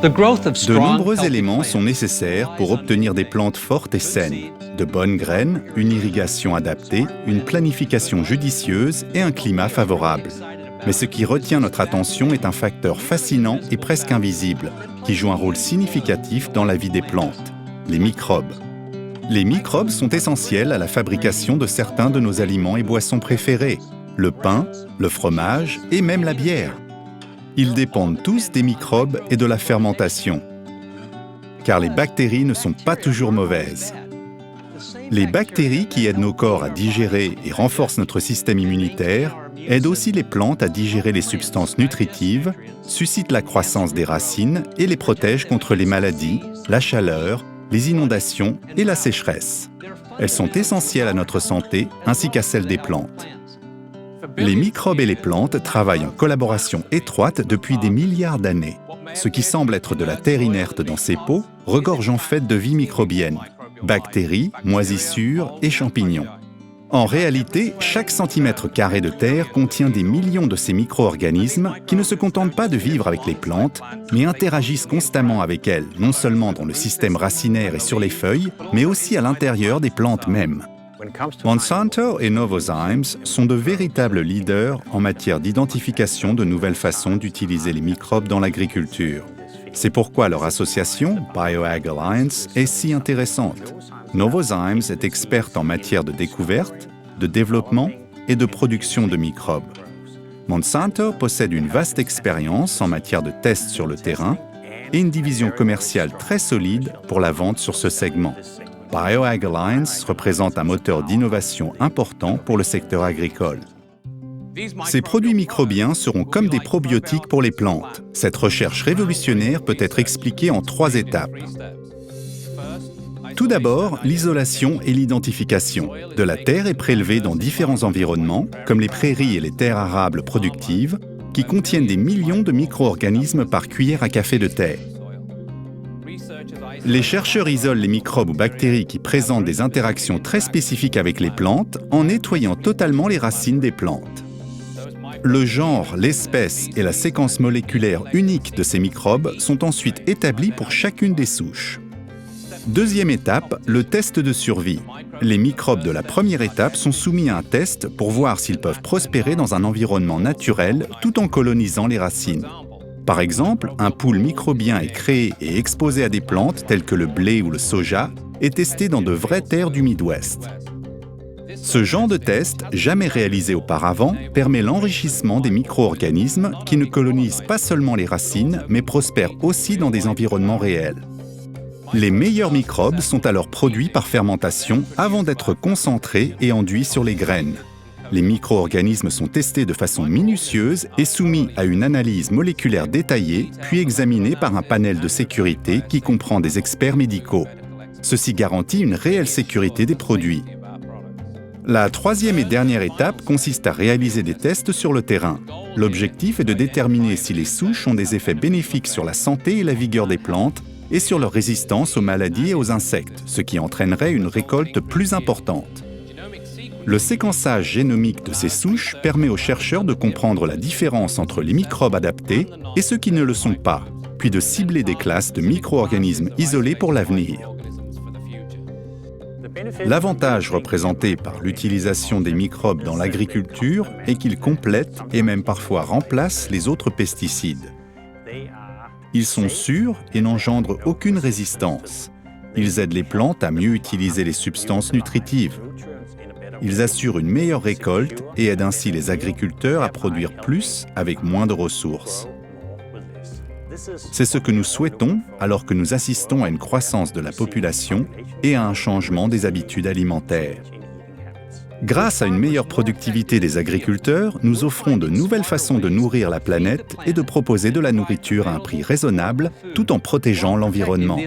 De nombreux éléments sont nécessaires pour obtenir des plantes fortes et saines. De bonnes graines, une irrigation adaptée, une planification judicieuse et un climat favorable. Mais ce qui retient notre attention est un facteur fascinant et presque invisible, qui joue un rôle significatif dans la vie des plantes, les microbes. Les microbes sont essentiels à la fabrication de certains de nos aliments et boissons préférés, le pain, le fromage et même la bière. Ils dépendent tous des microbes et de la fermentation, car les bactéries ne sont pas toujours mauvaises. Les bactéries qui aident nos corps à digérer et renforcent notre système immunitaire aident aussi les plantes à digérer les substances nutritives, suscitent la croissance des racines et les protègent contre les maladies, la chaleur, les inondations et la sécheresse. Elles sont essentielles à notre santé ainsi qu'à celle des plantes. Les microbes et les plantes travaillent en collaboration étroite depuis des milliards d'années. Ce qui semble être de la terre inerte dans ces pots regorge en fait de vie microbienne, bactéries, moisissures et champignons. En réalité, chaque centimètre carré de terre contient des millions de ces micro-organismes qui ne se contentent pas de vivre avec les plantes, mais interagissent constamment avec elles, non seulement dans le système racinaire et sur les feuilles, mais aussi à l'intérieur des plantes mêmes. Monsanto et Novozymes sont de véritables leaders en matière d'identification de nouvelles façons d'utiliser les microbes dans l'agriculture. C'est pourquoi leur association, BioAg Alliance, est si intéressante. Novozymes est experte en matière de découverte, de développement et de production de microbes. Monsanto possède une vaste expérience en matière de tests sur le terrain et une division commerciale très solide pour la vente sur ce segment. BioAg Alliance représente un moteur d'innovation important pour le secteur agricole. Ces produits microbiens seront comme des probiotiques pour les plantes. Cette recherche révolutionnaire peut être expliquée en 3 étapes. Tout d'abord, l'isolation et l'identification. De la terre est prélevée dans différents environnements, comme les prairies et les terres arables productives, qui contiennent des millions de micro-organismes par cuillère à café de terre. Les chercheurs isolent les microbes ou bactéries qui présentent des interactions très spécifiques avec les plantes en nettoyant totalement les racines des plantes. Le genre, l'espèce et la séquence moléculaire unique de ces microbes sont ensuite établis pour chacune des souches. Deuxième étape, le test de survie. Les microbes de la première étape sont soumis à un test pour voir s'ils peuvent prospérer dans un environnement naturel tout en colonisant les racines. Par exemple, un pool microbien est créé et exposé à des plantes telles que le blé ou le soja et testé dans de vraies terres du Midwest. Ce genre de test, jamais réalisé auparavant, permet l'enrichissement des micro-organismes qui ne colonisent pas seulement les racines, mais prospèrent aussi dans des environnements réels. Les meilleurs microbes sont alors produits par fermentation avant d'être concentrés et enduits sur les graines. Les micro-organismes sont testés de façon minutieuse et soumis à une analyse moléculaire détaillée, puis examinés par un panel de sécurité qui comprend des experts médicaux. Ceci garantit une réelle sécurité des produits. La troisième et dernière étape consiste à réaliser des tests sur le terrain. L'objectif est de déterminer si les souches ont des effets bénéfiques sur la santé et la vigueur des plantes et sur leur résistance aux maladies et aux insectes, ce qui entraînerait une récolte plus importante. Le séquençage génomique de ces souches permet aux chercheurs de comprendre la différence entre les microbes adaptés et ceux qui ne le sont pas, puis de cibler des classes de micro-organismes isolés pour l'avenir. L'avantage représenté par l'utilisation des microbes dans l'agriculture est qu'ils complètent et même parfois remplacent les autres pesticides. Ils sont sûrs et n'engendrent aucune résistance. Ils aident les plantes à mieux utiliser les substances nutritives. Ils assurent une meilleure récolte et aident ainsi les agriculteurs à produire plus avec moins de ressources. C'est ce que nous souhaitons alors que nous assistons à une croissance de la population et à un changement des habitudes alimentaires. Grâce à une meilleure productivité des agriculteurs, nous offrons de nouvelles façons de nourrir la planète et de proposer de la nourriture à un prix raisonnable tout en protégeant l'environnement.